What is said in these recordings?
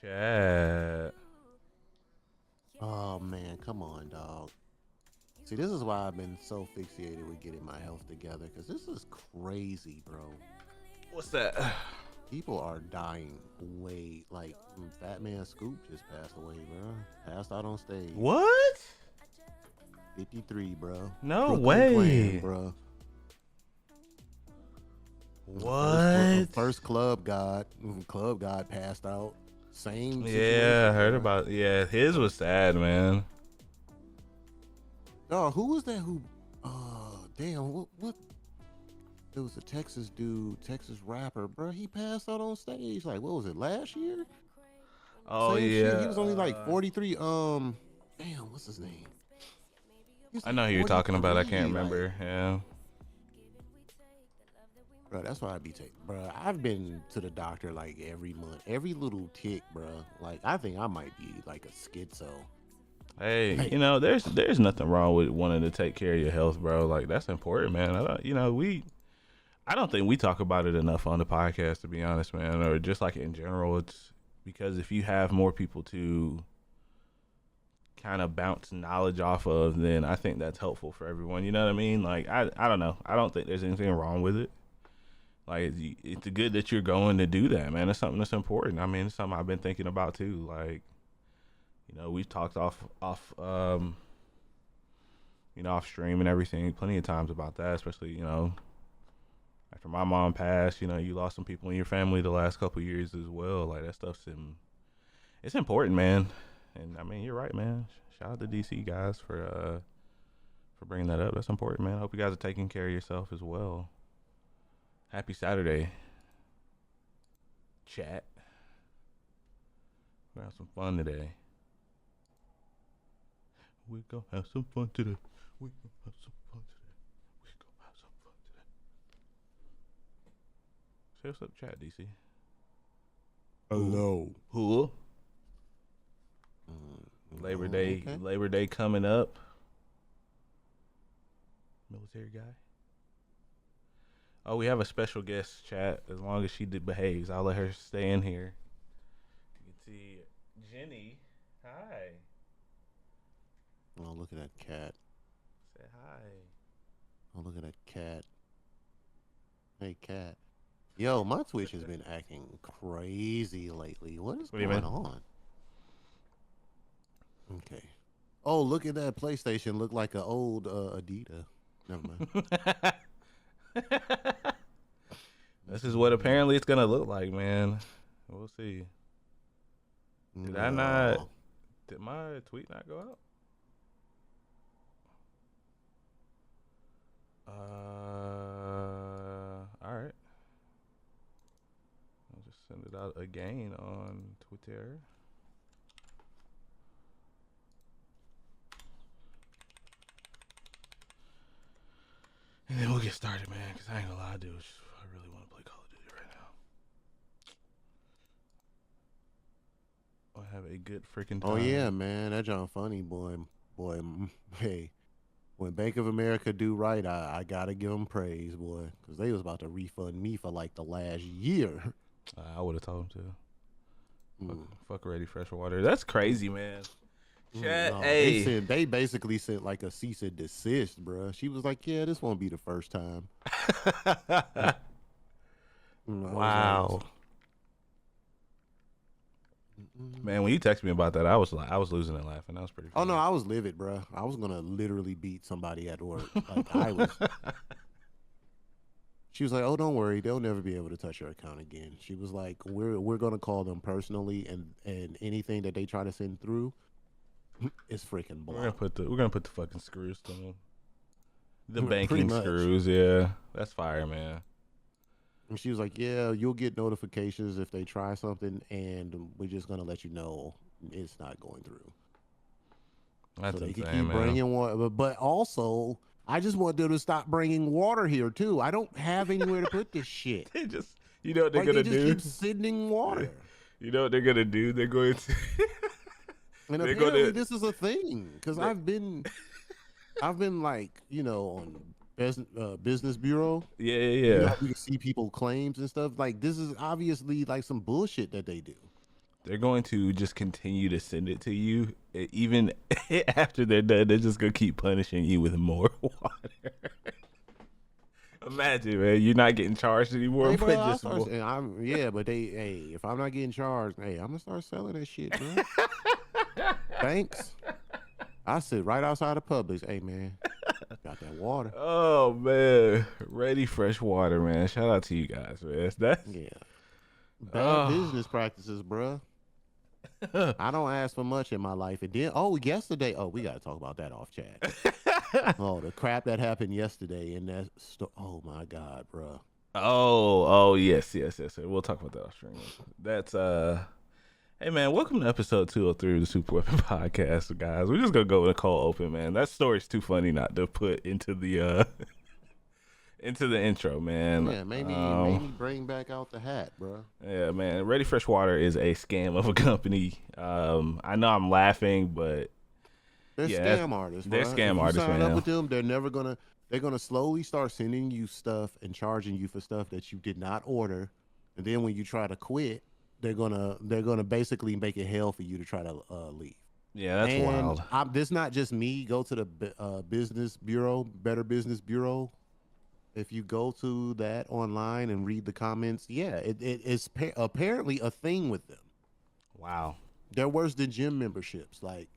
chat. Oh man, come on, dog. See, this is why I've been so fixated with getting my health together, because this is crazy, bro. What's that? People are dying way like Fat Man Scoop just passed away, bro. Passed out on stage. What? 53, bro. No Brooklyn Clan, way. bro. What? First Club God passed out. Same Yeah, I situation, heard bro. about. Yeah, his was sad, man. Oh, who was that? Who? Damn. What? It was a Texas dude, Texas rapper, bro. He passed out on stage. Like, what was it? Last year? Oh Same shit. He yeah. was only like 43. Damn. What's his name? He was I like know who you're talking about. I can't 43. Like, remember. Yeah. bro, that's why I be taking, bro. I've been to the doctor like every month, every little tick, bro. Like, I think I might be like a schizo. Hey, Like, there's nothing wrong with wanting to take care of your health, bro. Like that's important, man. I don't think we talk about it enough on the podcast, to be honest, man, or just like in general. It's because if you have more people to kind of bounce knowledge off of, then I think that's helpful for everyone. You know what I mean? Like I don't know. I don't think there's anything wrong with it. Like it's good that you're going to do that, man. It's something that's important. I mean, it's something I've been thinking about too. Like, we've talked off stream and everything plenty of times about that, especially, after my mom passed, you lost some people in your family the last couple of years as well. Like that it's important, man. And I mean, you're right, man. Shout out to DC guys for bringing that up. That's important, man. I hope you guys are taking care of yourself as well. Happy Saturday, chat. We're gonna have some fun today. We gonna have some fun today. We gonna have some fun today. We gonna have some fun today. Say what's up, chat, DC. hello. Who? Labor Oh, Day. okay. Labor Day coming up. Military guy. Oh, we have a special guest, chat. As long as she behaves, I'll let her stay in here. You can see Jenny. Hi. Oh, look at that cat. Say hi. Oh, look at that cat. Hey, cat. Yo, my Twitch has been acting crazy lately. What is What do you going mean? on? Okay. Oh, look at that PlayStation. Look like an old Adidas. Never mind. This is what apparently it's gonna look like, man. We'll see. Did I not? No. Did my tweet not go out? All right. I'll just send it out again on Twitter. And then we'll get started, man. Cause I ain't gonna lie, dude. I really want to play Call of Duty right now. I have a good freaking time. Oh yeah, man. That John Funny boy. Hey, when Bank of America do right, I gotta give them praise, boy, because they was about to refund me for like the last year. I would have told him to. Mm. Fuck Ready Fresh Water. That's crazy, man. Chat, No, hey. they basically sent like a cease and desist, bruh. She was like, "Yeah, this won't be the first time." Wow. Man, when you texted me about that, I was losing it laughing. That was pretty Oh funny. no, I was livid, bruh. I was gonna literally beat somebody at work. Like I was. She was like, "Oh, don't worry, they'll never be able to touch your account again." She was like, "We're gonna call them personally, and anything that they try to send through is freaking blocked." We're gonna put the fucking screws to them. The Pretty banking much. screws, yeah. That's fire, man. And she was like, "Yeah, you'll get notifications if they try something, and we're just gonna let you know it's not going through, That's so they can insane, keep man. bringing water." But also, I just want them to stop bringing water here too. I don't have anywhere to put this shit. They just, you know what they're Like they gonna just do? keep sending water. You know what they're gonna do? They're going to. And They're apparently gonna. this is a thing because I've been like on business bureau. Yeah, yeah, You know yeah. how you can see people claims and stuff. Like this is obviously like some bullshit that they do. they're going to just continue to send it to you, even after they're done. They're just gonna keep punishing you with more water. Imagine, man, you're not getting charged anymore, Hey, but bro, just more. but if I'm not getting charged, hey, I'm gonna start selling that shit, bro. Thanks. I sit right outside of Publix. Hey, man, got that water. Oh man, Ready Fresh Water, man. Shout out to you guys, man. That's Yeah. Bad business practices, bro. I don't ask for much in my life. And then, yesterday. Oh, we got to talk about that off chat. Oh, the crap that happened yesterday in that store. Oh, my God, bro. Yes. We'll talk about that off stream. That's Hey man, welcome to episode 203 of the Super Weapon Podcast, guys. We're just gonna go with a cold open, man. That story's too funny not to put into the into the intro, man. Yeah, made me bring back out the hat, bro. Yeah, man. Ready Fresh Water is a scam of a company. I know I'm laughing, but they're scam artists. They're bro. scam artists, sign man. up with them, they're gonna slowly start sending you stuff and charging you for stuff that you did not order, and then when you try to quit, they're gonna basically make it hell for you to try to leave. Yeah, that's wild. This not just me. Go to the business bureau, Better Business Bureau. If you go to that online and read the comments, yeah, it's apparently a thing with them. Wow, they're worse than gym memberships. Like,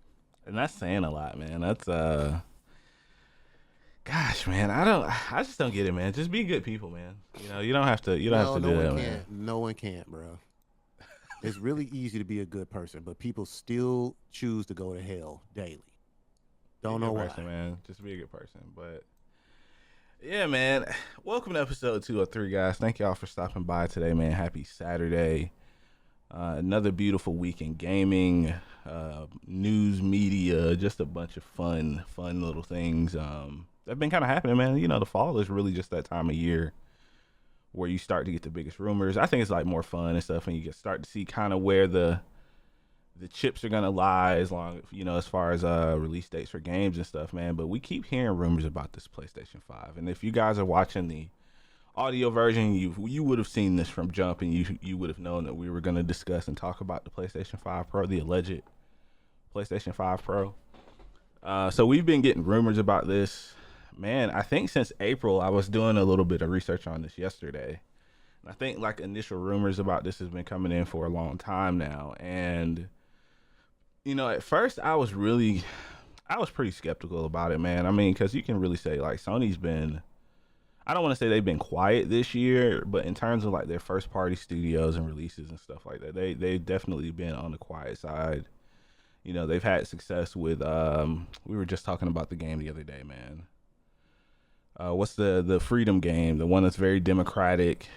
and that's saying a lot, man. That's gosh, man, I just don't get it, man. Just be good people, man. You don't have to do that, man. No one can't, bro. It's really easy to be a good person, but people still choose to go to hell daily. Don't know why, man. Just be a good person, but. Yeah, man. Welcome to episode 203, guys. Thank y'all for stopping by today, man. Happy Saturday. Another beautiful week in gaming, news, media, just a bunch of fun little things that have been kind of happening, man. The fall is really just that time of year where you start to get the biggest rumors. I think it's like more fun and stuff, and you start to see kind of where the chips are gonna lie, as far as release dates for games and stuff, man. But we keep hearing rumors about this PlayStation 5, and if you guys are watching the audio version, you would have seen this from jump, and you would have known that we were gonna discuss and talk about the PlayStation 5 Pro, the alleged PlayStation 5 Pro. So we've been getting rumors about this, man. I think since April. I was doing a little bit of research on this yesterday. I think like initial rumors about this has been coming in for a long time now, and at first I was pretty skeptical about it, man. I mean, because you can really say like Sony's been, I don't want to say they've been quiet this year, but in terms of like their first party studios and releases and stuff like that, they've definitely been on the quiet side. They've had success with we were just talking about the game the other day, man. What's the Freedom game, the one that's very democratic?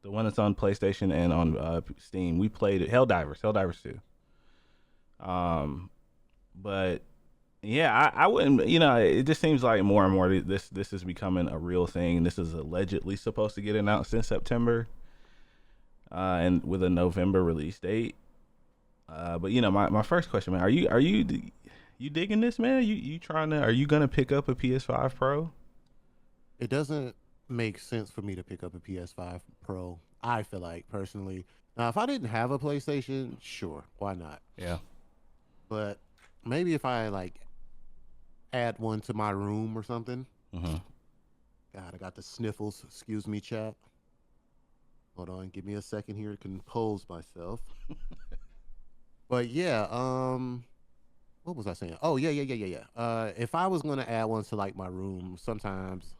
The one that's on PlayStation and on Steam. We played it. Helldivers 2. But yeah, I wouldn't. It just seems like more and more this is becoming a real thing. This is allegedly supposed to get announced in September, and with a November release date. But my first question, man, are you digging this, man? Are you gonna pick up a PS5 Pro? It doesn't make sense for me to pick up a PS5 Pro. I feel like personally. Now, if I didn't have a PlayStation, sure, why not? Yeah. But maybe if I like add one to my room or something. Mm-hmm. God, I got the sniffles. Excuse me, chat. Hold on, give me a second here to compose myself. But yeah, what was I saying? Oh yeah. If I was gonna add one to like my room, sometimes.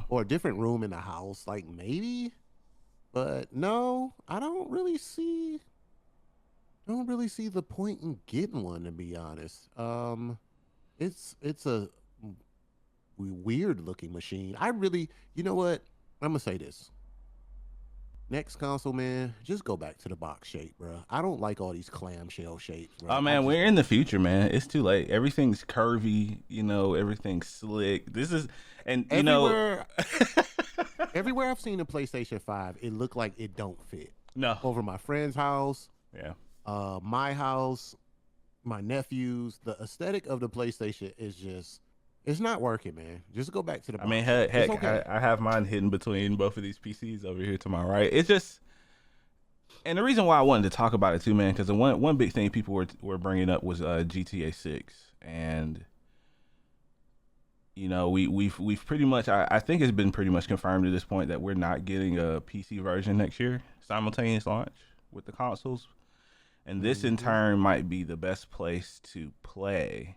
Or a different room in the house, like maybe, but no, I don't really see the point in getting one, to be honest. It's a weird looking machine. You know what? I'm gonna say this. Next console, man, just go back to the box shape, bro. I don't like all these clamshell shapes, bro. Oh man, we're in the future, man. It's too late. Everything's curvy, everything's slick. This is, and everywhere I've seen a PlayStation 5, it looked like it don't fit. No. Over my friend's house, yeah, my house, my nephew's, the aesthetic of the PlayStation is just, it's not working, man. Just go back to the box. I mean, heck, okay. I have mine hidden between both of these PCs over here to my right. It's just, And the reason why I wanted to talk about it too, man, because the one big thing people were bringing up was GTA 6, and we've pretty much I think it's been pretty much confirmed at this point that we're not getting a PC version next year, simultaneous launch with the consoles, and this in turn might be the best place to play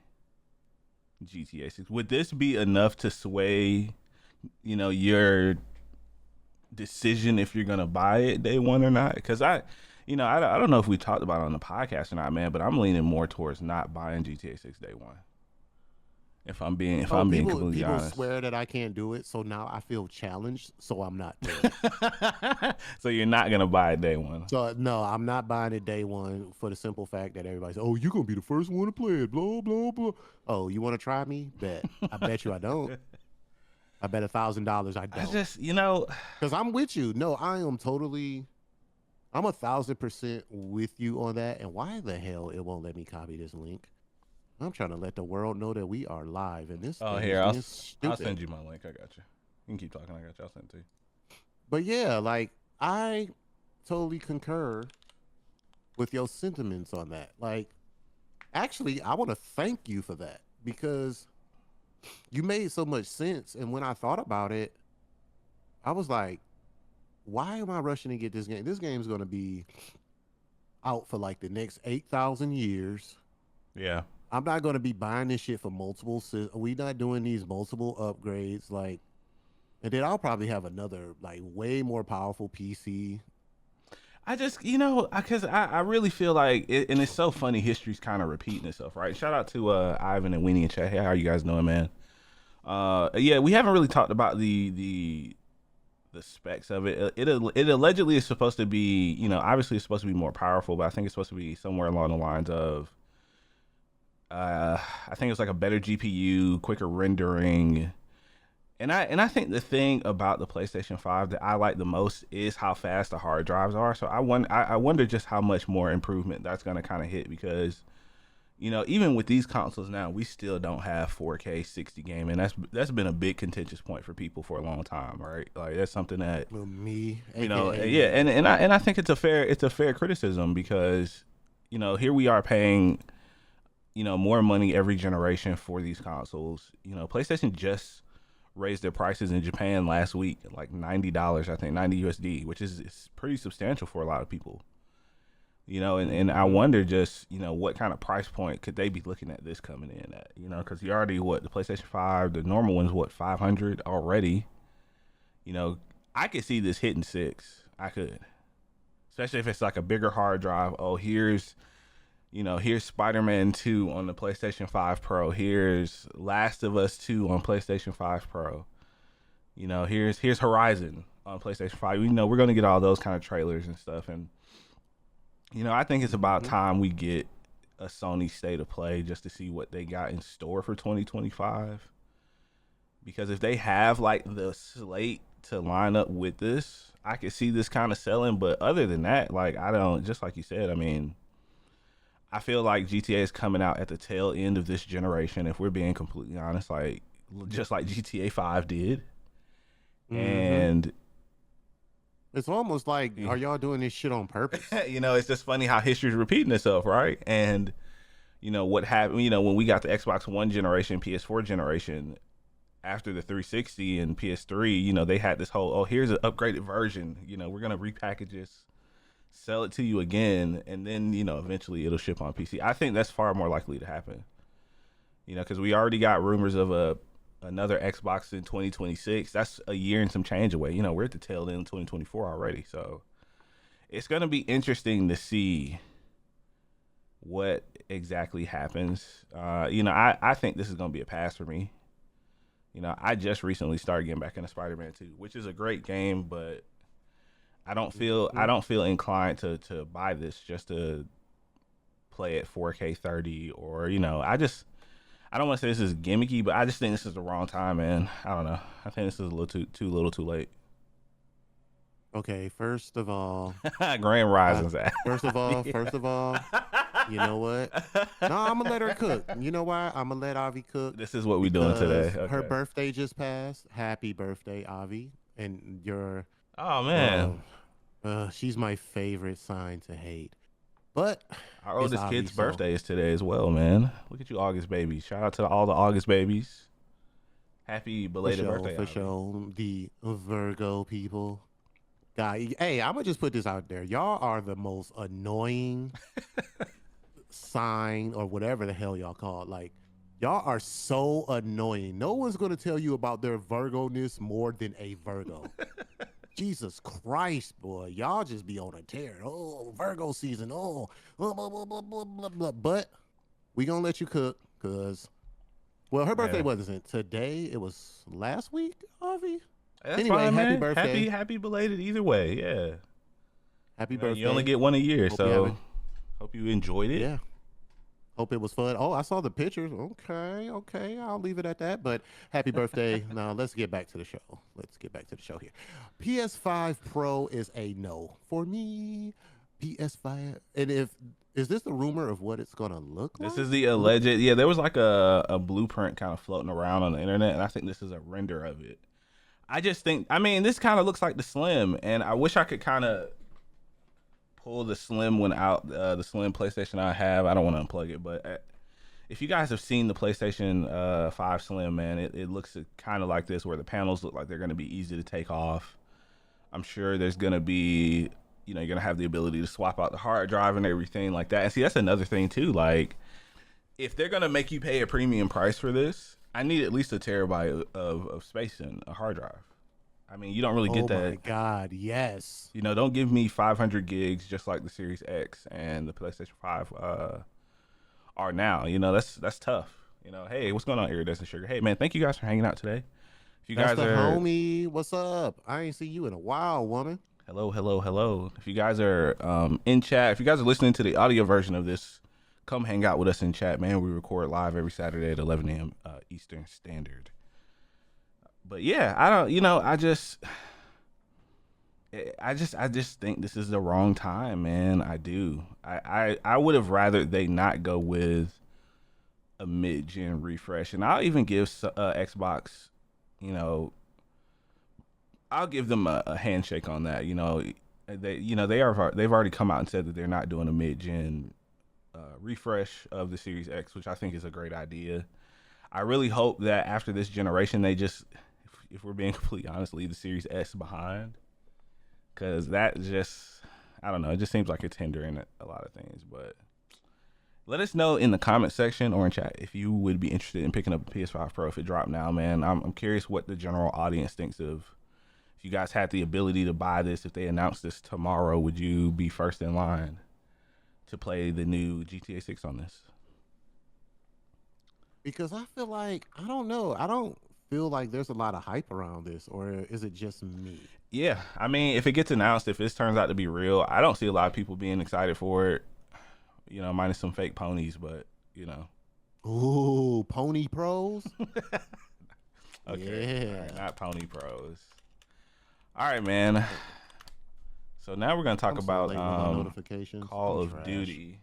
GTA 6. Would this be enough to sway, your decision if you're gonna buy it day one or not? Because I don't know if we talked about it on the podcast or not, man, but I'm leaning more towards not buying GTA 6 day one. If I'm being completely honest. People swear that I can't do it, so now I feel challenged, so I'm not doing it. So you're not gonna buy it day one. So no, I'm not buying it day one for the simple fact that everybody's, oh, you're gonna be the first one to play it, blah blah blah. Oh, you want to try me? Bet. I bet you I don't. I bet $1,000 I don't. I just, because I'm with you. No, I'm 1,000% with you on that. And why the hell it won't let me copy this link? I'm trying to let the world know that we are live, and this. Oh, here, I'll send you my link. I got you. You can keep talking. I got you. I'll send it to you. But yeah, like, I totally concur with your sentiments on that. Like, actually, I want to thank you for that, because you made so much sense. And when I thought about it, I was like, why am I rushing to get this game? This game's going to be out for like the next 8,000 years. Yeah. I'm not going to be buying this shit for multiple. We're not doing these multiple upgrades. Like, and then I'll probably have another, like, way more powerful PC. I just, because I really feel like, and it's so funny, history's kind of repeating itself, right? Shout out to Ivan and Weenie in chat. Hey, how are you guys doing, man? Yeah, we haven't really talked about the specs of it. It allegedly is supposed to be, obviously it's supposed to be more powerful, but I think it's supposed to be somewhere along the lines of, I think it's like a better GPU, quicker rendering. And I think the thing about the PlayStation 5 that I like the most is how fast the hard drives are. So I wonder just how much more improvement that's going to kind of hit, because, even with these consoles now, we still don't have 4K 60 gaming. That's been a big contentious point for people for a long time, right? Like, that's something that, well, me, yeah, and I think it's a fair criticism, because, here we are paying, more money every generation for these consoles. PlayStation just raised their prices in Japan last week, like $90, I think, 90 USD, which is pretty substantial for a lot of people. And I wonder just, what kind of price point could they be looking at this coming in at? Because you already, the PlayStation 5, the normal one's, 500 already? I could see this hitting 6. I could. Especially if it's like a bigger hard drive. Oh, here's Spider-Man 2 on the PlayStation 5 Pro. Here's Last of Us 2 on PlayStation 5 Pro. Here's Horizon on PlayStation 5. We're going to get all those kind of trailers and stuff. And, I think it's about time we get a Sony State of Play just to see what they got in store for 2025. Because if they have, like, the slate to line up with this, I could see this kind of selling. But other than that, like, just like you said, I feel like GTA is coming out at the tail end of this generation, if we're being completely honest, like, just like GTA 5 did. And it's almost like, are y'all doing this shit on purpose? It's just funny how history is repeating itself, right? And, what happened, when we got the Xbox One generation, PS4 generation, after the 360 and PS3, they had this whole, here's an upgraded version. We're going to repackage this, sell it to you again, and then, eventually it'll ship on PC. I think that's far more likely to happen. Because we already got rumors of another Xbox in 2026. That's a year and some change away. We're at the tail end of 2024 already. So it's going to be interesting to see what exactly happens. I think this is going to be a pass for me. I just recently started getting back into Spider-Man 2, which is a great game, but I don't feel inclined to buy this just to play at 4K 30, or I don't want to say this is gimmicky, but I just think this is the wrong time, man. I don't know. I think this is a little too late. Okay, first of all, Grand Rising's at. First of all, you know what? No, I'm gonna let her cook. You know why? I'm gonna let Avi cook. This is what we're doing today. Okay. Her birthday just passed. Happy birthday, Avi! And your oh man, She's my favorite sign to hate. But Our it's oldest Avi, kid's so birthday is today as well, man. Look at you, August babies. Shout out to all the August babies. Happy belated birthday, for Avi. sure, the Virgo people. Guy, hey, I'm gonna just put this out there. Y'all are the most annoying sign or whatever the hell y'all call it. Like, y'all are so annoying. No one's gonna tell you about their Virgo-ness more than a Virgo. Jesus Christ, boy. Y'all just be on a tear. Oh, Virgo season. Oh, blah, blah, blah, blah, blah, blah, blah. But we gonna let you cook because, well, her birthday Yeah, wasn't today. It was last week, Avi. that's Anyway, fine, happy man. birthday. Happy belated either way. Yeah, Happy you only birthday. get one a year, Hope you have it. so hope you enjoyed it. Yeah. Hope it was fun. Oh, I saw the pictures. Okay, okay. I'll leave it at that. But happy birthday. Now let's get back to the show. Let's get back to the show here. PS5 Pro is a no for me. PS5. And if is this the rumor of what it's gonna look This like? is the alleged. Yeah, there was like a blueprint kind of floating around on the internet, and I think this is a render of it. I just think, I mean, this kind of looks like the Slim, and I wish I could kind of pull the Slim one out, the Slim PlayStation I have. I don't want to unplug it, but if you guys have seen the PlayStation 5 Slim, man, it looks kind of like this, where the panels look like they're going to be easy to take off. I'm sure there's going to be, you're going to have the ability to swap out the hard drive and everything like that. And see, that's another thing too. Like, if they're going to make you pay a premium price for this, I need at least a terabyte of space in a hard drive. I mean, you don't really get Oh that. my God, yes. Don't give me 500 gigs just like the Series X and the PlayStation 5 are now. That's tough. Hey, what's going on, Iridescent Sugar? Hey, man, thank you guys for hanging out today. If you That's guys the are homie. What's up? I ain't see you in a while, woman. hello, hello, hello. If you guys are in chat, if you guys are listening to the audio version of this, come hang out with us in chat, man. We record live every Saturday at 11 a.m. Eastern Standard. But yeah, I don't. I just think this is the wrong time, man. I do. I would have rather they not go with a mid-gen refresh, and I'll even give Xbox, you know, I'll give them a handshake on that. They've already come out and said that they're not doing a mid-gen refresh of the Series X, which I think is a great idea. I really hope that after this generation, they just, if we're being completely honest, leave the Series S behind. Because that just, I don't know, it just seems like it's hindering a lot of things. But let us know in the comment section or in chat if you would be interested in picking up a PS5 Pro if it dropped now, man. I'm curious what the general audience thinks of. If you guys had the ability to buy this, if they announced this tomorrow, would you be first in line to play the new GTA 6 on this? Because I feel like I don't know. I don't feel like there's a lot of hype around this, or is it just me? Yeah, I mean, if it gets announced, if this turns out to be real, I don't see a lot of people being excited for it. Minus some fake ponies, but Ooh, Pony Pros. okay, all Yeah. right, not pony pros. All right, man. So now we're gonna talk I'm so about late with my notifications. Call I'm of trash. Duty.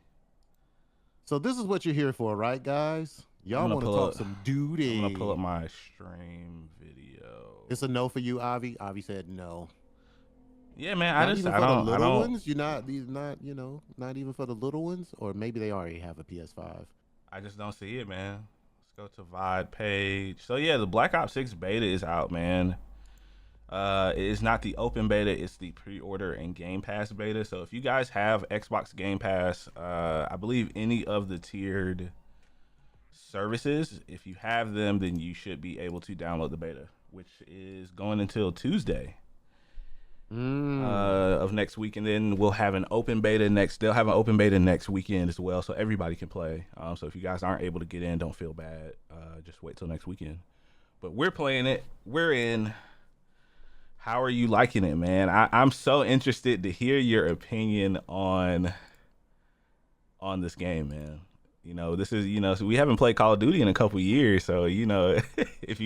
So this is what you're here for, right, guys? Y'all want to talk some duty? I'm gonna pull up my stream video. It's a no for you, Avi. Avi said no. Yeah, man. Not even for the I little don't. ones. You're not. These not. Not even for the little ones. Or maybe they already have a PS5. I just don't see it, man. Let's go to VOD page. So yeah, the Black Ops 6 beta is out, man. It is not the open beta, it's the pre-order and Game Pass beta. So if you guys have Xbox Game Pass, I believe any of the tiered services, if you have them, then you should be able to download the beta, which is going until Tuesday of next week, and then we'll have an open beta next. They'll have an open beta next weekend as well, so everybody can play. So if you guys aren't able to get in, don't feel bad. Just wait till next weekend. But we're playing it. We're in. How are you liking it, man? I'm so interested to hear your opinion on this game, man. This is so we haven't played Call of Duty in a couple years, so if you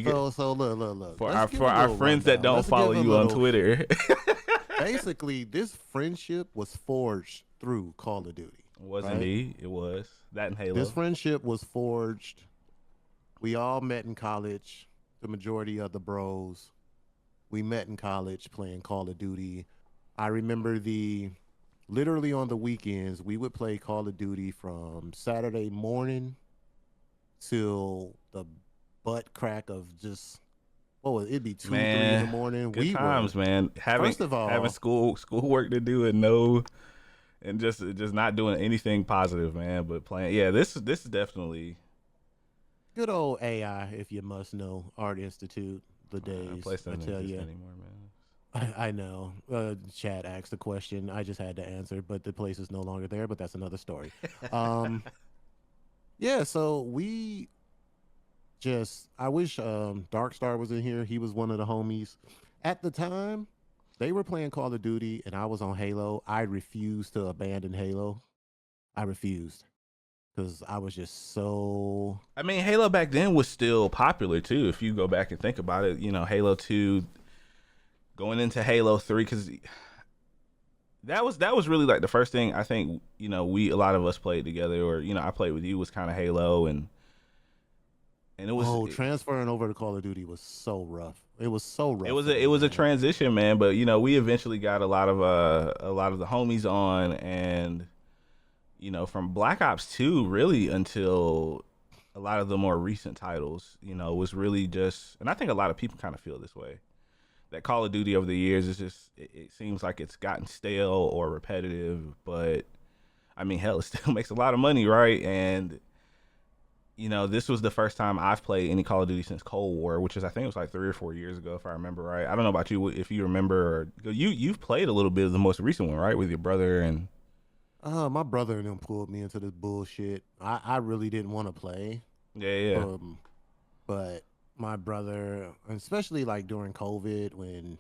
get So look. for Let's give a our little friends that rundown. don't Let's follow give a you on little- Twitter. Basically, this friendship was forged through Call of Duty. Was right? indeed. It was. That and Halo. This friendship was forged. We all met in college. The majority of the bros. We met in college playing Call of Duty. I remember literally on the weekends, we would play Call of Duty from Saturday morning till the butt crack of just, it'd be 2, 3 in the Man, morning. good We were, times, man. Having first of having all, schoolwork to do and just not doing anything positive, man. But playing, yeah, this is definitely good old AI, if you must know, Art Institute, the days, place I doesn't tell exist you. anymore, man. I know. Chad asked the question. I just had to answer, but the place is no longer there. But that's another story. Um, yeah. So we just. I wish Darkstar was in here. He was one of the homies. At the time, they were playing Call of Duty, and I was on Halo. I refused to abandon Halo. I refused because I was just so. I mean, Halo back then was still popular too. If you go back and think about it, Halo 2 going into Halo 3, because that was really like the first thing I think we a lot of us played together, or I played with you, was kind of Halo, and it was Oh, transferring over to Call of Duty was so rough. It was so it rough was for a it me, was a man. transition, man. But we eventually got a lot of the homies on, and from Black Ops 2 really until a lot of the more recent titles, was really just, and I think a lot of people kind of feel this way, that Call of Duty over the years is just, it seems like it's gotten stale or repetitive. But I mean, hell, it still makes a lot of money, right? And this was the first time I've played any Call of Duty since Cold War, which is, I think it was like 3 or 4 years ago, if I remember right. I don't know about you, if you remember, or you've played a little bit of the most recent one, right, with your brother and. My brother and them pulled me into this bullshit. I really didn't want to play. Yeah, yeah, Um, but my brother, especially like during COVID when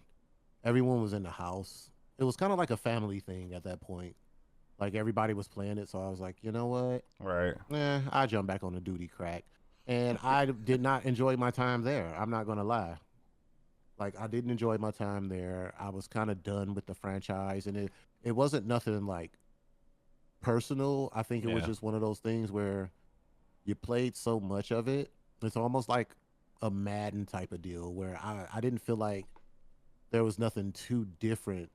everyone was in the house, it was kind of like a family thing at that point. Like everybody was playing it, so I was like, you know what? right. I jump back on the duty crack, and did not enjoy my time there. I'm not gonna lie. Like I didn't enjoy my time there. I was kind of done with the franchise, and it wasn't nothing like personal. I think it was Yeah, just one of those things where you played so much of it. It's almost like a Madden type of deal where I didn't feel like there was nothing too different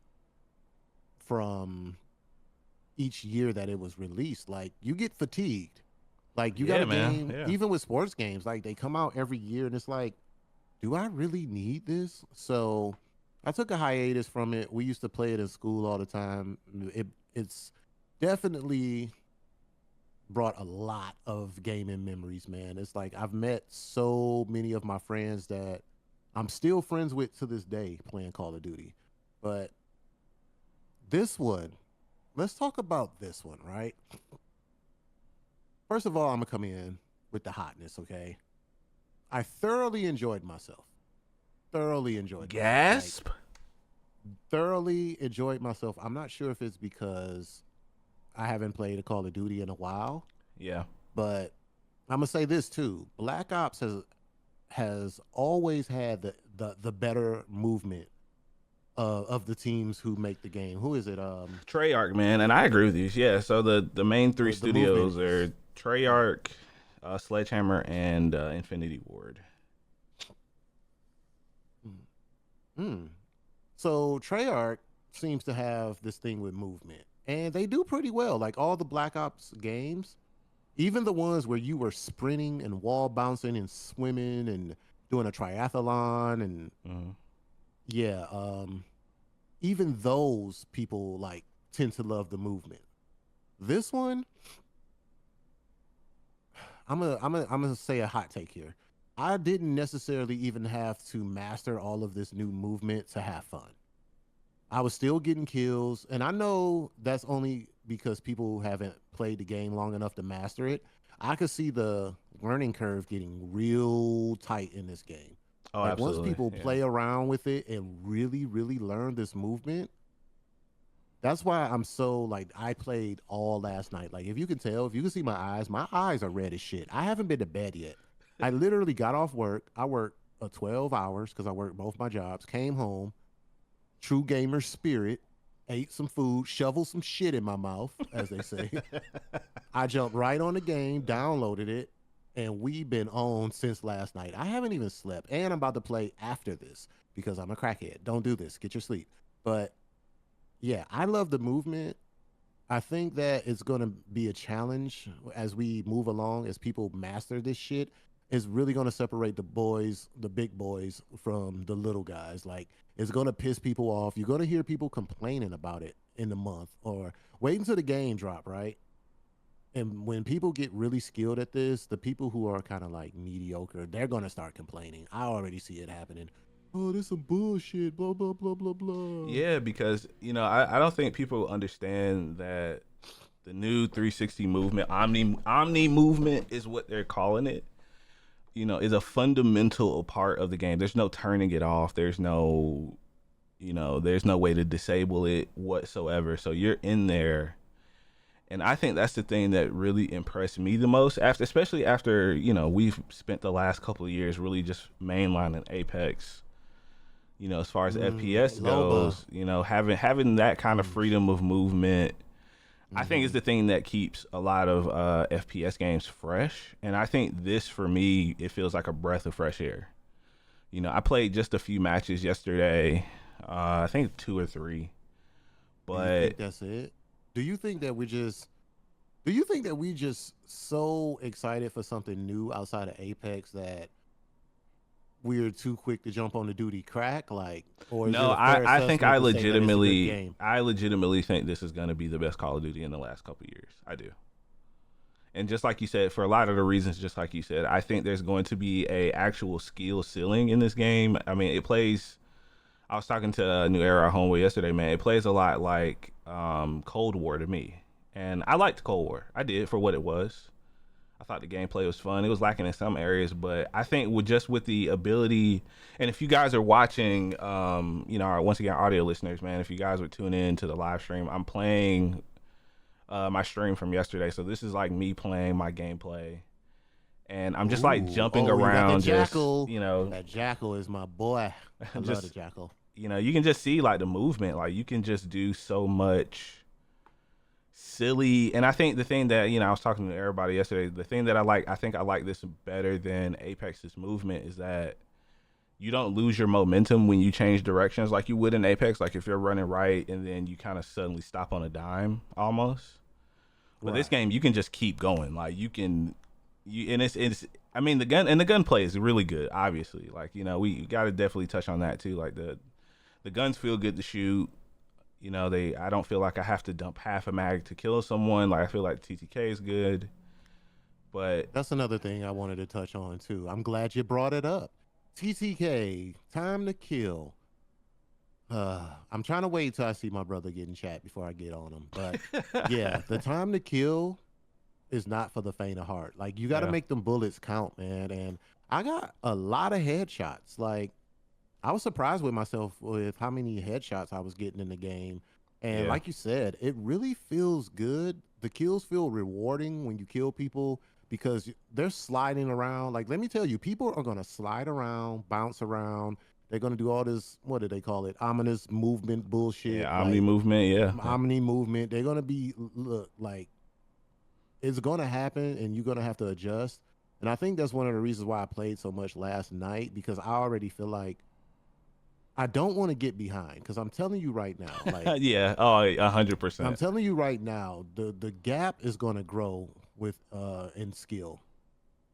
from each year that it was released. Like you get fatigued. Like you got yeah, a man, game, yeah. even with sports games, like they come out every year and it's like, do I really need this? So I took a hiatus from it. We used to play it in school all the time. It's definitely brought a lot of gaming memories, man. It's like I've met so many of my friends that I'm still friends with to this day playing Call of Duty. But this one, let's talk about this one, right? First of all, I'm gonna come in with the hotness, okay? I thoroughly enjoyed myself. Thoroughly enjoyed myself. Like Gasp. thoroughly enjoyed myself. I'm not sure if it's because I haven't played a Call of Duty in a while, Yeah, but I'm gonna say this too. Black Ops has always had the better movement of the teams who make the game. Who is it? Treyarch, man, and I agree with you. Yeah, so the main three The movement studios is are Treyarch, Sledgehammer, and Infinity Ward. mm. So Treyarch seems to have this thing with movement, and they do pretty well. Like all the Black Ops games, even the ones where you were sprinting and wall bouncing and swimming and doing a triathlon and Mm-hmm. yeah, even those people like tend to love the movement. This one, I'm gonna say a hot take here. I didn't necessarily even have to master all of this new movement to have fun. I was still getting kills, and I know that's only because people haven't played the game long enough to master it. I could see the learning curve getting real tight in this game. Oh, Like once absolutely. people Yeah. play around with it and really, really learn this movement, that's why I'm so like I played all last night. Like if you can tell, if you can see my eyes are red as shit. I haven't been to bed yet. I literally got off work. I worked 12 hours because I worked both my jobs. Came home, true gamer spirit, ate some food, shoveled some shit in my mouth, as they say. I jumped right on the game, downloaded it, and we've been on since last night. I haven't even slept, and I'm about to play after this because I'm a crackhead. Don't do this. Get your sleep. But yeah, I love the movement. I think that it's going to be a challenge as we move along, as people master this shit. It's really going to separate the boys, the big boys, from the little guys. Like, it's going to piss people off. You're going to hear people complaining about it in the month or wait until the game drop, right? And when people get really skilled at this, the people who are kind of like mediocre, they're going to start complaining. I already see it happening. Oh, this some bullshit, blah, blah, blah, blah, blah. Yeah, because I don't think people understand that the new 360 movement, Omni movement is what they're calling it. Is a fundamental part of the game. There's no turning it off. There's no way to disable it whatsoever. So you're in there. And I think that's the thing that really impressed me the most, especially after, we've spent the last couple of years really just mainlining Apex. As far as FPS Loba. goes, having that kind of freedom of movement, I think is Mm-hmm. the thing that keeps a lot of FPS games fresh. And I think this, for me, it feels like a breath of fresh air. I played just a few matches yesterday, I think 2 or 3, Do you but think that's it? Do you think that we just do you think that we just so excited for something new outside of Apex that we're too quick to jump on the duty crack? Like, or is no, it a fair I think assessment to say that it's a good game? I legitimately think this is going to be the best Call of Duty in the last couple of years. I do. And just like you said, for a lot of the reasons, just like you said, I think there's going to be a actual skill ceiling in this game. I mean, it plays. I was talking to New Era Homeboy yesterday, man. It plays a lot like Cold War to me, and I liked Cold War. I did for what it was. I thought the gameplay was fun. It was lacking in some areas, but I think with the ability, and if you guys are watching, once again, audio listeners, man, if you guys would tune in to the live stream, I'm playing my stream from yesterday. So this is like me playing my gameplay, and I'm just like Ooh, jumping oh, you got the around, just jackal. That jackal is my boy. I love the just jackal. you can just see like the movement, like you can just do so much silly. And I think the thing that I was talking to everybody yesterday, the thing that I think I like this better than Apex's movement is that you don't lose your momentum when you change directions like you would in Apex. Like if you're running right and then you kind of suddenly stop on a dime almost. But this Right. game, you can just keep going. Like you can, and it's. I mean, the gunplay is really good. Obviously, like we got to definitely touch on that too. Like the guns feel good to shoot. I don't feel like I have to dump half a mag to kill someone. Like I feel like TTK is good, but That's another thing I wanted to touch on too. I'm glad you brought it up. TTK, time to kill. I'm trying to wait till I see my brother get in chat before I get on him. But yeah, the time to kill is not for the faint of heart. Like you got to yeah, make them bullets count, man. And I got a lot of headshots. Like I was surprised with myself with how many headshots I was getting in the game. And yeah, like you said, it really feels good. The kills feel rewarding when you kill people because they're sliding around. Like, let me tell you, people are going to slide around, bounce around. They're going to do all this, what do they call it? Ominous movement bullshit, yeah. Omni like movement, yeah, yeah, omni movement. They're going to be, look, like, it's going to happen and you're going to have to adjust. And I think that's one of the reasons why I played so much last night because I already feel like I don't want to get behind because I'm telling you right now, like yeah. Oh, 100 I'm percent. telling you right now, the gap is gonna grow with in skill.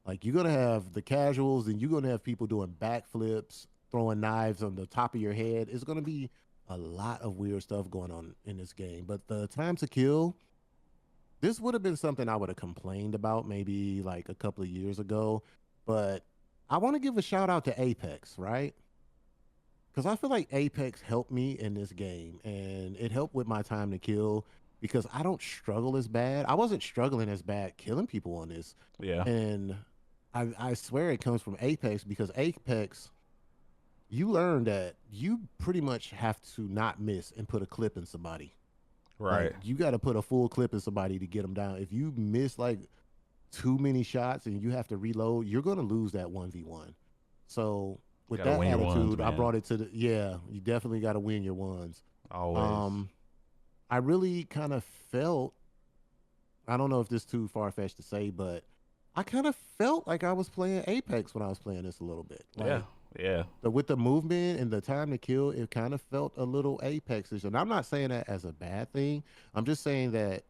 Like you're gonna have the casuals and you're gonna have people doing backflips, throwing knives on the top of your head. It's gonna be a lot of weird stuff going on in this game. But the time to kill, this would have been something I would have complained about maybe like a couple of years ago. But I want to give a shout out to Apex, right? Because I feel like Apex helped me in this game, and it helped with my time to kill because I don't struggle as bad. I wasn't struggling as bad killing people on this, Yeah, and I swear it comes from Apex because Apex, you learn that you pretty much have to not miss and put a clip in somebody. Like right. you got to put a full clip in somebody to get them down. If you miss like too many shots and you have to reload, you're gonna lose that 1v1. So with Got to that win your ones, attitude, I man. brought it to the yeah, you definitely got to win your ones. Always. Um, I really kind of felt I don't know if this is too far fetched to say, but I kind of felt like I was playing Apex when I was playing this a little bit. Yeah, Like Yeah. So with the movement and the time to kill, it kind of felt a little Apex-ish. And I'm not saying that as a bad thing. I'm just saying that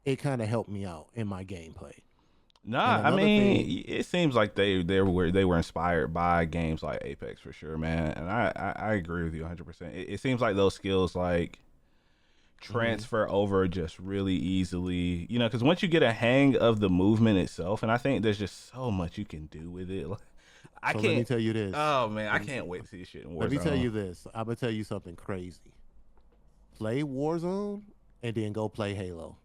it kind of helped me out in my gameplay. And Nah, I another thing, mean, it seems like they were inspired by games like Apex for sure, man. And I agree with you 100%. It seems like those skills like mhm, transfer over just really easily, because once you get a hang of the movement itself, and I think there's just so much you can do with it. Like, I so let me can't. tell you this. Oh man, I Let me, can't wait to see this shit in let me tell Warzone. you this. I'm gonna tell you something crazy. Play Warzone and then go play Halo.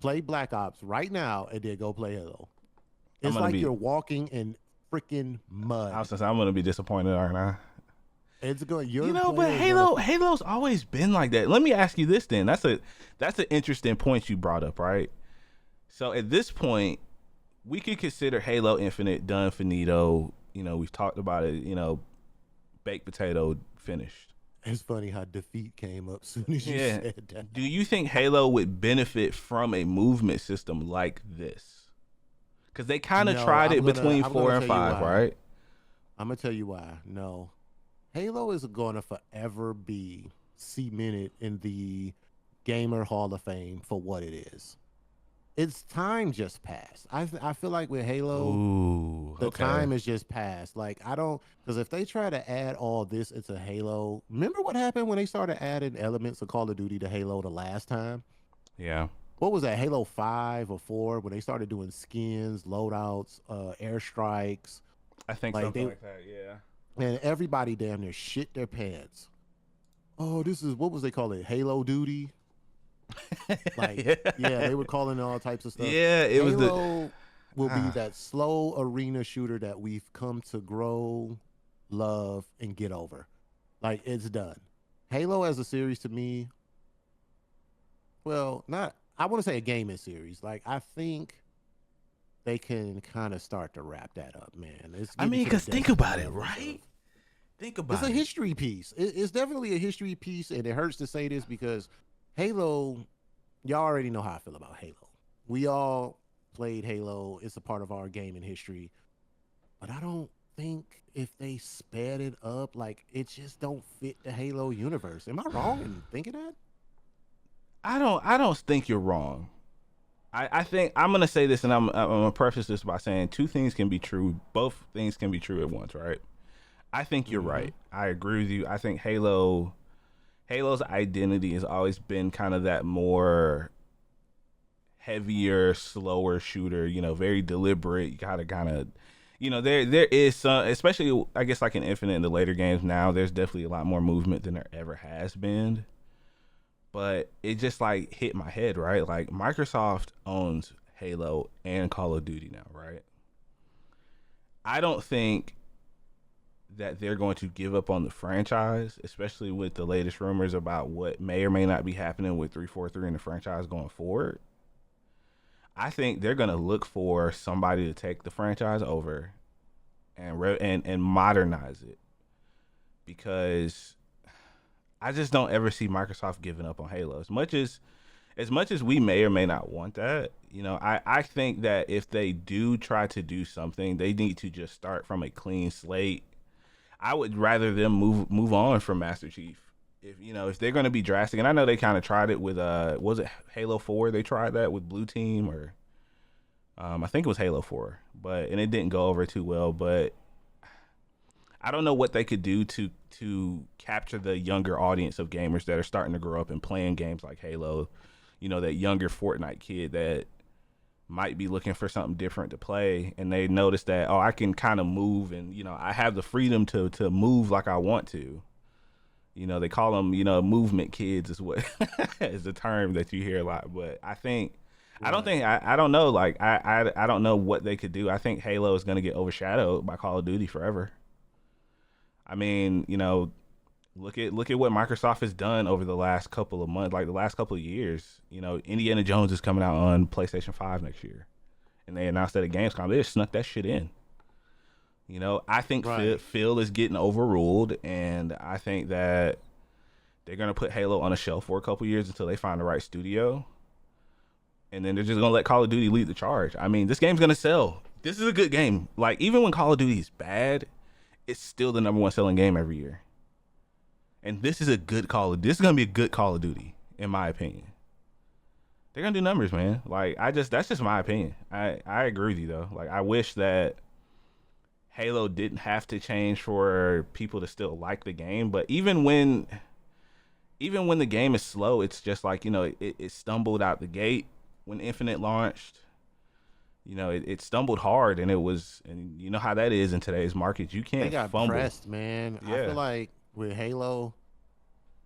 Play Black Ops right now and then go play Halo. I'm It's gonna like be. you're walking in freaking I was mud. gonna say I'm gonna be disappointed, aren't I? It's going. You Your know, but player is gonna. Halo's always been like that. Let me ask you this then. That's an interesting point you brought up, right? So at this point, we could consider Halo Infinite done finito. We've talked about it. Baked potato finished. It's funny how defeat came up soon as you Yeah. said that. Do you think Halo would benefit from a movement system like this? Because they kind of No, tried it between I'm four gonna and tell you five, why. right? I'm gonna tell you why. No, Halo is gonna forever be cemented in the gamer Hall of Fame for what it is. Its time just passed. I feel like with Halo, Ooh, the okay. time is just passed. Like I don't, because if they try to add all this into Halo, remember what happened when they started adding elements of Call of Duty to Halo the last time? Yeah, What was that, Halo 5 or 4, when they started doing skins, loadouts, airstrikes? I think Like something they, like that. Yeah. and everybody damn near shit their pants. Oh, this is, what was they call it? Halo duty. Like, yeah, yeah. they were calling it all types of stuff. Yeah, it was the Halo will be ah, that slow arena shooter that we've come to grow, love, and get over. Like, it's done. Halo as a series to me, well, not, I want to say a gaming series. Like, I think they can kind of start to wrap that up, man. It's I getting mean, to the cause think desperate about it, levels of, right? Think it's a about it. history piece. It's definitely a history piece, and it hurts to say this because Halo, y'all already know how I feel about Halo. We all played Halo. It's a part of our gaming history. But I don't think if they sped it up, like it just don't fit the Halo universe. Am I wrong in thinking that? I don't think you're wrong. I think I'm gonna say this, and I'm gonna preface this by saying two things can be true. Both things can be true at once, right? I think you're Mm-hmm. right. I agree with you. I think Halo's identity has always been kind of that more heavier, slower shooter. Very deliberate. You gotta kind of, there is some, especially I guess like in Infinite in the later games now. There's definitely a lot more movement than there ever has been. But it just like hit my head, right? Like Microsoft owns Halo and Call of Duty now, right? I don't think that they're going to give up on the franchise, especially with the latest rumors about what may or may not be happening with 343 and the franchise going forward. I think they're going to look for somebody to take the franchise over and modernize it because I just don't ever see Microsoft giving up on Halo as much as we may or may not want that. I think that if they do try to do something, they need to just start from a clean slate. I would rather them move on from Master Chief. If they're going to be drastic, and I know they kind of tried it with was it Halo 4? They tried that with Blue Team, or I think it was Halo 4, and it didn't go over too well. But I don't know what they could do to capture the younger audience of gamers that are starting to grow up and playing games like Halo. That younger Fortnite kid that might be looking for something different to play, and they notice that, oh, I can kind of move, and I have the freedom to move like I want to. They call them movement kids is what is the term that you hear a lot. But I don't Right. think I don't know, like I don't know what they could do. I think Halo is going to get overshadowed by Call of Duty forever. I mean, look at what Microsoft has done over the last couple of months, like the last couple of years. Indiana Jones is coming out on PlayStation 5 next year, and they announced that at Gamescom. They just snuck that shit in. I think Right. Phil is getting overruled, and I think that they're gonna put Halo on a shelf for a couple years until they find the right studio, and then they're just gonna let Call of Duty lead the charge. I mean, this game's gonna sell. This is a good game. Like even when Call of Duty is bad, it's still the number one selling game every year. And this is a good this is gonna be a good Call of Duty, in my opinion. They're gonna do numbers, man. Like that's just my opinion. I agree with you though. Like I wish that Halo didn't have to change for people to still like the game, but even when the game is slow, it's just like, it stumbled out the gate when Infinite launched. It stumbled hard, and you know how that is in today's market. You can't They got fumble. pressed, man. Yeah. I feel like with Halo,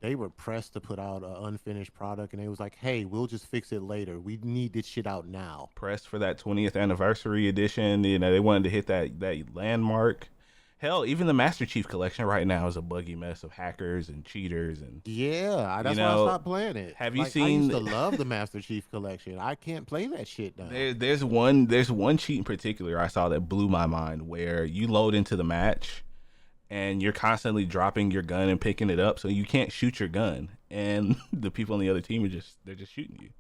they were pressed to put out an unfinished product, and they was like, "Hey, we'll just fix it later. We need this shit out now." Pressed for that 20th anniversary edition. They wanted to hit that landmark. Hell, even the Master Chief Collection right now is a buggy mess of hackers and cheaters and Yeah, that's why I stopped playing it. Have you I seen? used to love the Master Chief Collection. I can't play that shit now. There's one cheat in particular I saw that blew my mind, where you load into the match and you're constantly dropping your gun and picking it up, so you can't shoot your gun, and the people on the other team they're just shooting you.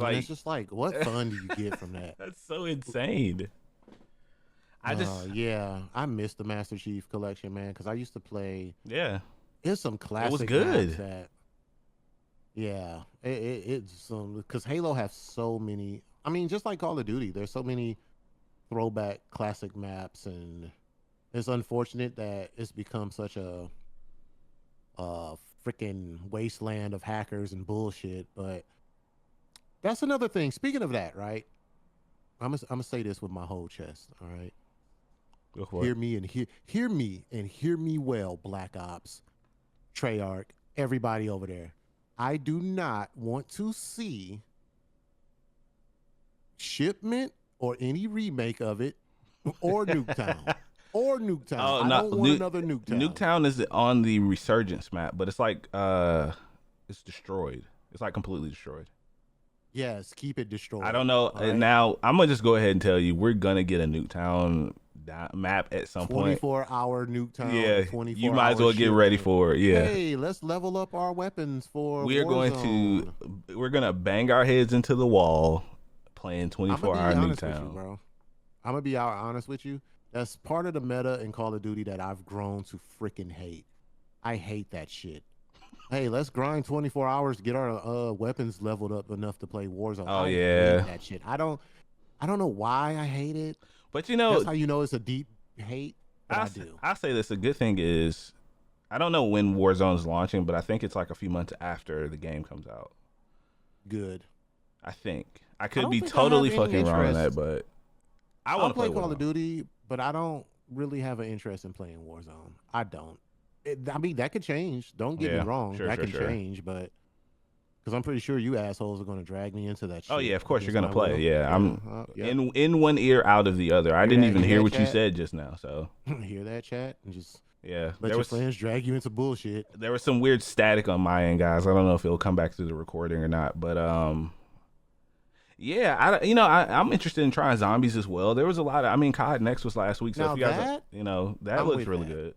It's just like, what fun do you get from that? That's so insane. I miss the Master Chief Collection, man, because I used to play. Yeah, there's some classic. It was good. It's some, because Halo has so many. I mean, just like Call of Duty, there's so many throwback classic maps, and it's unfortunate that it's become such a freaking wasteland of hackers and bullshit. But that's another thing. Speaking of that, right? I'm gonna say this with my whole chest. All right. Hear me and hear me well, Black Ops, Treyarch, everybody over there. I do not want to see Shipment or any remake of it, or Nuketown. Or Nuketown. I don't want another Nuketown. Nuketown is on the Resurgence map, but it's like it's destroyed. It's like completely destroyed. Yes, keep it destroyed. I don't know. Right? Now I'm gonna just go ahead and tell you, we're gonna get a Nuketown map at some point. 24-hour Nuketown. Yeah, 24 you might as well get ready for it. Yeah. Hey, let's level up our weapons for. We're gonna bang our heads into the wall playing 24-hour Nuketown. Bro, I'm gonna be honest with you. That's part of the meta in Call of Duty that I've grown to freaking hate. I hate that shit. Hey, let's grind 24 hours to get our weapons leveled up enough to play Warzone. Oh, I hate that shit. I don't know why I hate it. But that's how you know it's a deep hate. But I do. I'll say this. The good thing is, I don't know when Warzone's launching, but I think it's like a few months after the game comes out. Good. I think. I could be totally fucking wrong on that, but I want to play Call of Duty, but I don't really have an interest in playing Warzone. I don't. I mean, that could change. Don't get me wrong. That can change, but because I'm pretty sure you assholes are going to drag me into that shit. Oh, yeah, of course you're going to play. Yeah, I'm in one ear, out of the other. I didn't even hear what you said just now, so. Hear that, chat? And just let your friends drag you into bullshit. There was some weird static on my end, guys. I don't know if it'll come back through the recording or not, but I'm interested in trying zombies as well. There was a lot of, COD Next was last week, so now if you guys, that looks really good.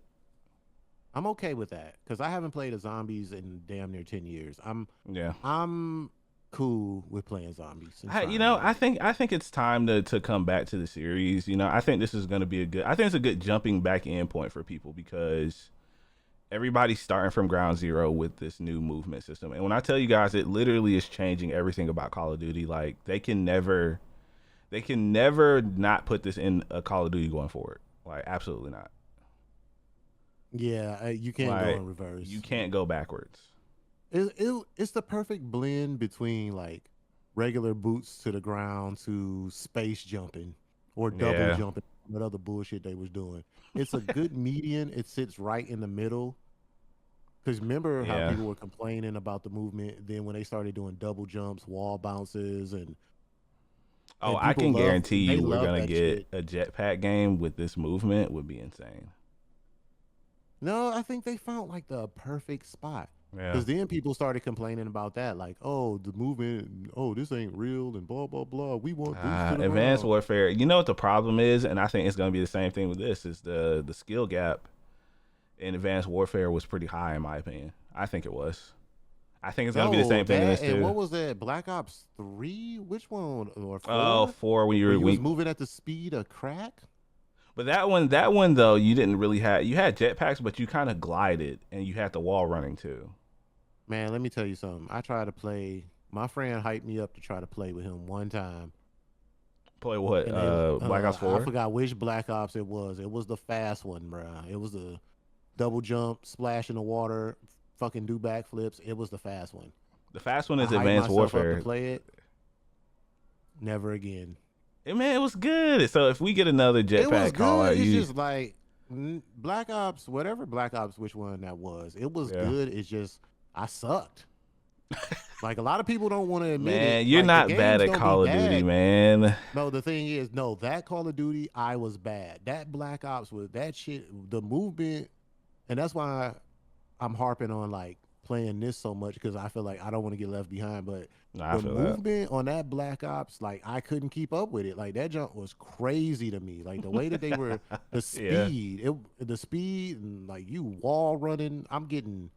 I'm okay with that because I haven't played a zombies in damn near 10 years. I'm cool with playing zombies. I think it's time to come back to the series. I think this is going to be it's a good jumping back in point for people because everybody's starting from ground zero with this new movement system. And when I tell you guys, it literally is changing everything about Call of Duty. Like they can never not put this in a Call of Duty going forward. Like absolutely not. Yeah, you can't go in reverse. You can't go backwards. It's the perfect blend between like regular boots to the ground to space jumping or double jumping, what other bullshit they was doing. It's a good median. It sits right in the middle. Because remember how people were complaining about the movement, then when they started doing double jumps, wall bounces, and I can guarantee you we're going to get a jetpack game with this movement would be insane. No, I think they found like the perfect spot. Yeah. Because then people started complaining about that, like, oh, the movement, this ain't real, and blah blah blah. We want Advanced Warfare. You know what the problem is, and I think it's going to be the same thing with this. Is the skill gap in Advanced Warfare was pretty high in my opinion. I think it was. I think it's going to be the same thing in this too. What was that? Black Ops 3? Which one? Or 4? 4 when you were was moving at the speed of crack. But that one though, you didn't really have. You had jetpacks, but you kind of glided, and you had the wall running too. Man, let me tell you something. I tried to play. My friend hyped me up to try to play with him one time, Play what? and Black Ops I 4. forgot which Black Ops it was. It was the fast one, bro. It was the double jump, splash in the water, fucking do backflips. It was the fast one. The fast one I is hyped Advanced myself up to Warfare. play it. Never again. Man, it was good. So if we get another It was jetpack call good. out, It's you just like Black Ops, whatever Black Ops, which one that was. It was yeah. good. It's just I sucked. Like a lot of people don't want to admit Man, it. you're Like, not the bad games at don't Call be of Duty, bad. man. No, the thing is, no, that Call of Duty, I was bad. That Black Ops was that shit, the movement, and that's why I'm harping on like playing this so much because I feel like I don't want to get left behind. But Nah, I the feel that. movement on that Black Ops, like I couldn't keep up with it. Like that jump was crazy to me. Like the way that they were, the Yeah. speed, the speed, and like you wall running. I'm getting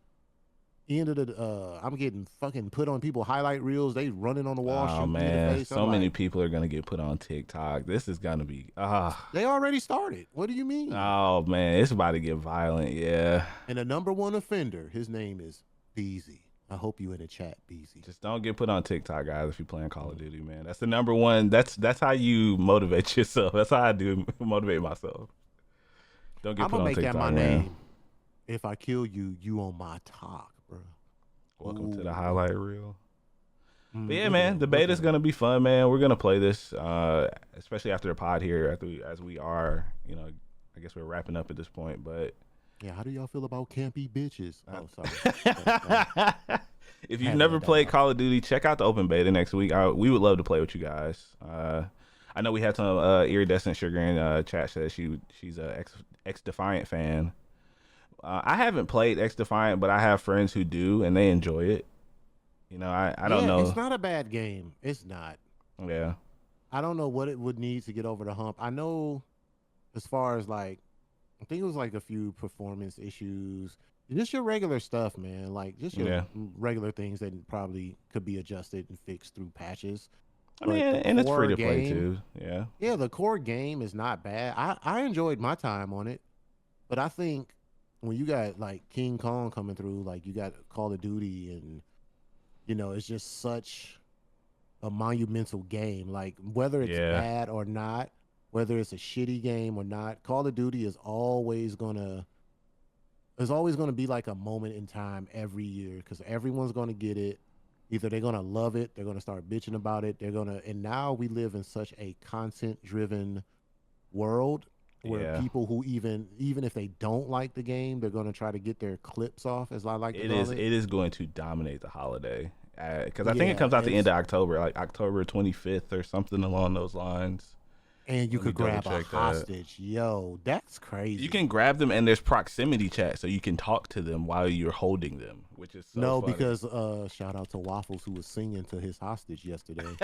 fucking put on people highlight reels. They running on the wall, Oh shooting me in the man, face. so I'm many like, people are gonna get put on TikTok. This is gonna be they already started. What do you mean? oh man, it's about to get violent. Yeah, And the number one offender, his name is Beezy. I hope you in the chat, Beezy. just don't get put on TikTok, guys. If you're playing Call of Duty, man, that's the number one. That's how you motivate yourself. That's how I do motivate myself. Don't get I'm put gonna on make TikTok, that my man. name. If I kill you, you on my talk, bro. Welcome to Ooh. the highlight reel. But yeah, Look man, at him, the look at beta's him. gonna be fun, man. We're gonna play this, especially after the pod here, as we are, I guess we're wrapping up at this point. But Yeah, how do y'all feel about campy bitches? Oh, sorry. if you've Had to never let that played out. Call of Duty, check out the open beta next week. We would love to play with you guys. I know we had some iridescent sugar in chat says she's a X Defiant fan. I haven't played X Defiant, but I have friends who do, and they enjoy it. I don't Yeah, know. it's not a bad game. It's not. Yeah, I don't know what it would need to get over the hump. I know as far as like I think it was like a few performance issues. Just your regular stuff, man. Like just your yeah. regular things that probably could be adjusted and fixed through patches. I mean, But the and it's free core to play game, too. Yeah, yeah, the core game is not bad. I enjoyed my time on it. But I think when you got like King Kong coming through, like you got Call of Duty and it's just such a monumental game. Like whether it's yeah, bad or not, whether it's a shitty game or not, Call of Duty is always gonna be like a moment in time every year because everyone's gonna get it. Either they're gonna love it, they're gonna start bitching about it, and now we live in such a content driven world where yeah. people who even if they don't like the game, they're gonna try to get their clips off, as I like to It call is. it. It is going to dominate the holiday because I think it Yeah, comes out the end of October, like October 25th or something along those lines. and you Let me could grab a double-check that. hostage. Yo, that's crazy. You can grab them, and there's proximity chat, so you can talk to them while you're holding them, which is so no, funny. because shout out to Waffles who was singing to his hostage yesterday.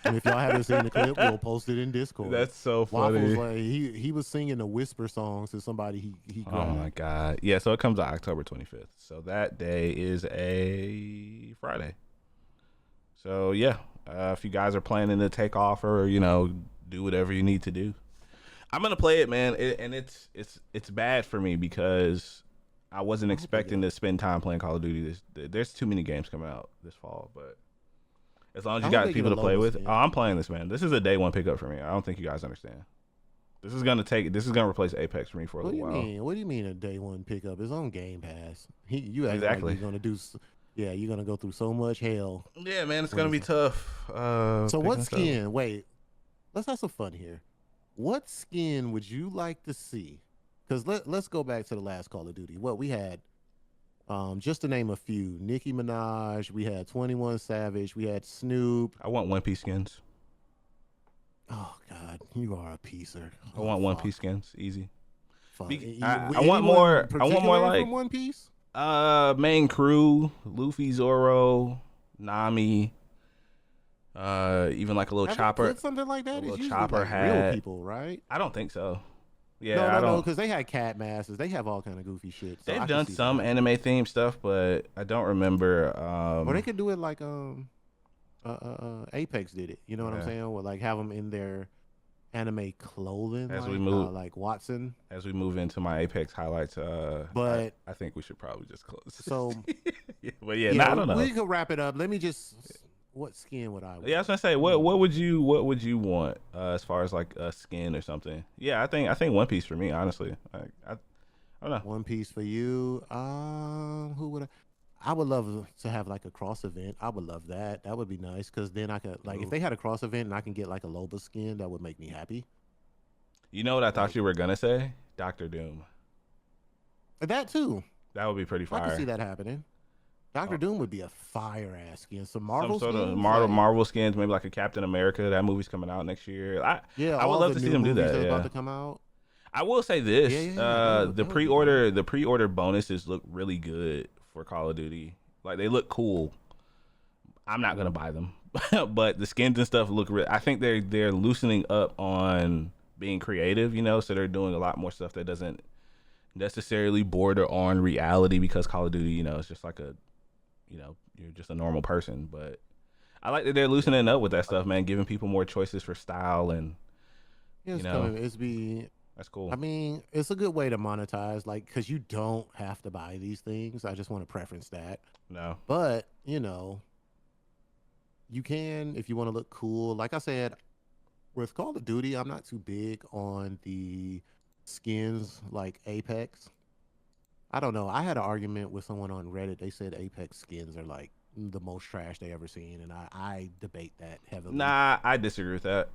And if y'all haven't seen the clip, we'll post it in Discord. That's so funny. Waffles like he was singing a whisper song to somebody he Oh grabbed. my god! Yeah, so it comes out October 25th. So that day is a Friday. So yeah, if you guys are planning to take off or do whatever you need to do, I'm gonna play it, man. And it's bad for me because I wasn't expecting to spend time playing Call of Duty. There's too many games coming out this fall, but as long as you got people to play with, I'm playing this, man. This is a day one pickup for me. I don't think you guys understand. This is gonna replace Apex for me for a little while. What do you mean a day one pickup? It's on Game Pass. You act Exactly. like you're gonna do. Yeah, you're gonna go through so much hell. Yeah, man, it's gonna be tough. So what skin? Wait, let's have some fun here. What skin would you like to see? Because let's go back to the last Call of Duty. What we had, just to name a few: Nicki Minaj. We had 21 Savage. We had Snoop. I want One Piece skins. Oh God, you are a piecer. I want One Piece skins. Easy. Fuck. I want more. I want more like from One Piece. Main crew, Luffy, Zoro, Nami. Even like a little chopper. Something like that. A little It's usually chopper like hat. real people, right? I don't think so. Yeah, no, I don't. because they had cat masses. They have all kind of goofy shit. So They've I can done see some that. anime themed stuff, but I don't remember. Or they could do it like Apex did it. You know what I'm Yeah. saying? Or like have them in their anime clothing As we like move like Watson. as we move into my Apex highlights, But I think we should probably just close. so Yeah, but yeah, yeah, I don't know. we could wrap it up. Let me just what skin would I Yeah, I want? was gonna say, Hmm. what would you want as far as like a skin or something? Yeah, I think One Piece for me, honestly. I don't know. One piece for you. Who would I would love to have like a cross event. I would love that. That would be nice because then I could like if Ooh. they had a cross event and I can get like a Loba skin, that would make me happy. You know what I thought Like you were gonna say? Doctor Doom. that too. That would be pretty I could see fire. that happening. Doctor Oh, Doom would be a fire ass skin. Some some Marvel sort of skins, like Marvel skins, maybe like a Captain America. That movie's coming out next year. yeah, I would all love the to see new them do movies that. that are about Yeah. to come out. I will say Yeah, this: yeah, yeah. That would be dope. the pre order bonuses look really good for Call of Duty. Like they look cool. I'm not gonna buy them, but the skins and stuff look. I think they're loosening up on being creative. You know, so they're doing a lot more stuff that doesn't necessarily border on reality because Call of Duty, you know, it's just like a, you know, you're just a normal person. But I like that they're loosening up with that stuff, man, giving people more choices for style and Yeah, you it's know, coming. It's be. that's cool. I mean, it's a good way to monetize, like, because you don't have to buy these things. I just want to preference that. No, But you can if you want to look cool. Like I said, with Call of Duty, I'm not too big on the skins like Apex. I don't know. I had an argument with someone on Reddit. They said Apex skins are like the most trash they ever seen, and I debate that heavily. nah, I disagree with that.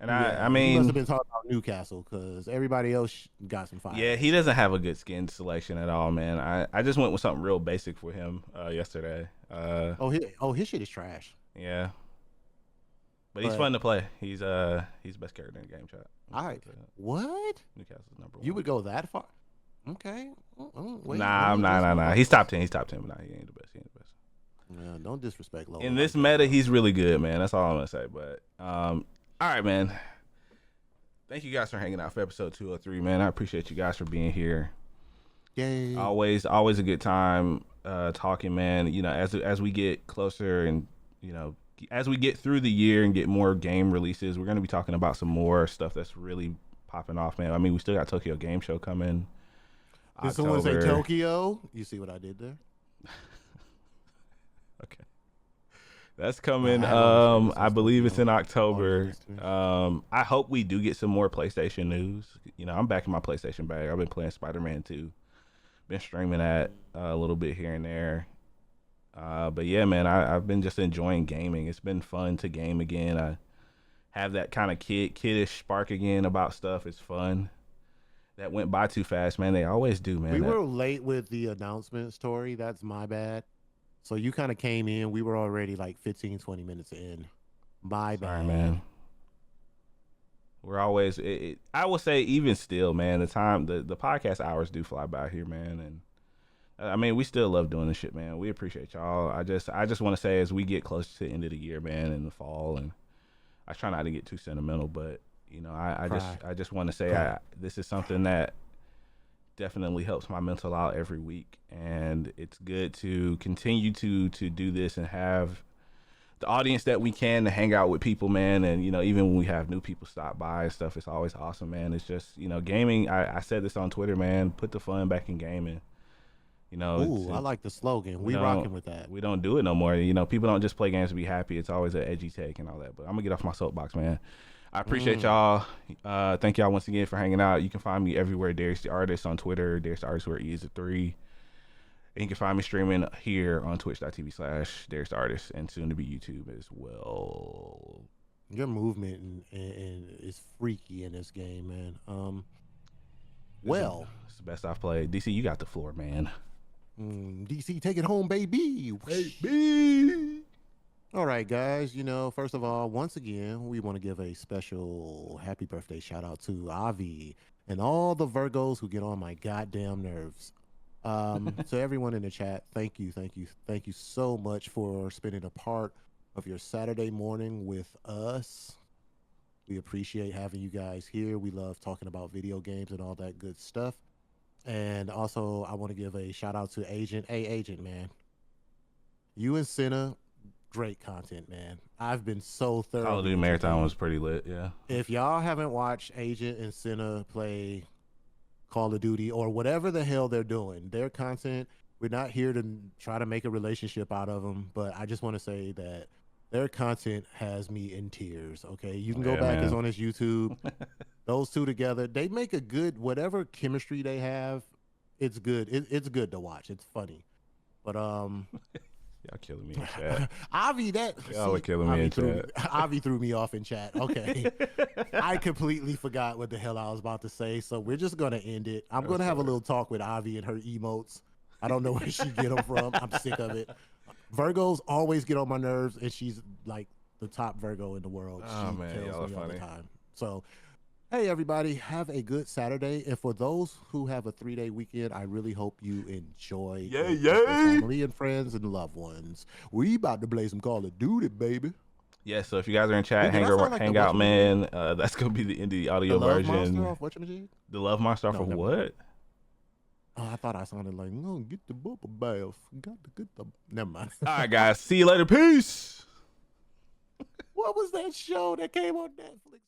And I Yeah, he must have mean, been talking about Newcastle because everybody else got some fire yeah, ass he skins. doesn't have a good skin selection at all, man. I just went with something real basic for him yesterday. Oh his shit is trash. Yeah, but he's But fun to play. He's the best character in the game, chat. I'm just I gonna say that. what Newcastle's number you one. would go that far? Okay, wait, let Nah, me adjust my nah. thoughts. He's top 10. He's top 10, but nah, he ain't the best. He ain't the best. Don't disrespect Lola In this like that, meta, bro. he's really good, man. That's all I'm gonna say. But all right, man. Thank you guys for hanging out for episode 203, man. I appreciate you guys for being here. Yay! Always a good time talking, man. You know, as we get closer and you know, as we get through the year and get more game releases, we're gonna be talking about some more stuff that's really popping off, man. I mean, we still got Tokyo Game Show coming Did someone say October. Tokyo? You see what I did there? Okay. That's I coming. had it on the screen. It I says believe it's Tokyo. in Oh, there's a October. destination. I hope we do get some more PlayStation news. You know, I'm back in my PlayStation bag. I've been playing Spider-Man 2. Been streaming that a little bit here and there. But yeah, man, I've been just enjoying gaming. It's been fun to game again. I have that kind of kiddish spark again about stuff. It's fun. That went by too fast, man. They always do, man. We were late with the announcement story. That's my bad. So you kind of came in. We were already like 15, 20 minutes in. My Sorry, bad. man. We're always. I will say, even still, man, the podcast hours do fly by here, man, and I mean, we still love doing this shit, man. We appreciate y'all. I just want to say, as we get closer to the end of the year, man, in the fall, and I try not to get too sentimental, but you know, Cry. I just want to say, Cry. this is something that definitely helps my mental out every week, and it's good to continue to do this and have the audience that we can to hang out with people, man. And you know, even when we have new people stop by and stuff, it's always awesome, man. It's just, you know, gaming. I said this on Twitter, man. Put the fun back in gaming. You know, Ooh, I like the slogan. We don't rocking with that. we don't do it no more. You know, people don't just play games to be happy. It's always an edgy take and all that. But I'm gonna get off my soapbox, man. I appreciate Mm. y'all. Thank y'all once again for hanging out. You can find me everywhere. Darius the Artist on Twitter. Darius the Artist where E is a 3. And you can find me streaming here on twitch.tv/Darius the Artist and soon to be YouTube as well. Your movement and is freaky in this game, man. Well, It's the best I've played. DC, you got the floor, man. DC, take it home, baby. Baby. All right, guys. First of all, once again, we want to give a special happy birthday shout out to Avi and all the Virgos who get on my goddamn nerves. So everyone in the chat, thank you so much for spending a part of your Saturday morning with us. We appreciate having you guys here. We love talking about video games and all that good stuff. And also, I want to give a shout out to Agent. Hey, Agent, man. You and Senna, great content, man. I've been so Call of thoroughly Duty Marathon entertained. was pretty lit. Yeah. If y'all haven't watched Agent and Senna play Call of Duty or whatever the hell they're doing, their content, we're not here to try to make a relationship out of them, but I just want to say that their content has me in tears. Okay, you can go Yeah, back, it's man. on his YouTube. Those two together, they make a good, whatever chemistry they have, it's good. It's good to watch. It's funny. But Y'all killing me in chat. Avi, Y'all are killing me in chat. Avi threw me off in chat. Okay. I completely forgot what the hell I was about to say, so we're just gonna end it. I'm gonna have a little talk with Avi and her emotes. I don't know where she get them from. I'm sick of it. Virgos always get on my nerves, and she's like the top Virgo in the world. Oh, She man, tells y'all are me all the funny. time. So, hey everybody, have a good Saturday. And for those who have a 3-day weekend, I really hope you enjoy Yay, it with your yay! family and friends and loved ones. We about to play some Call of Duty, baby. Yeah, so if you guys are in chat, Did that sound like the hang out, whatchamajig? man. That's gonna be the indie The audio Love version. Monster off Whatchamajig? The Love Monster off No, of never what? Oh, I thought I sounded like, no, get the bubble bath. Got to get the. Never mind. All right, guys. See you later. Peace. What was that show that came on Netflix?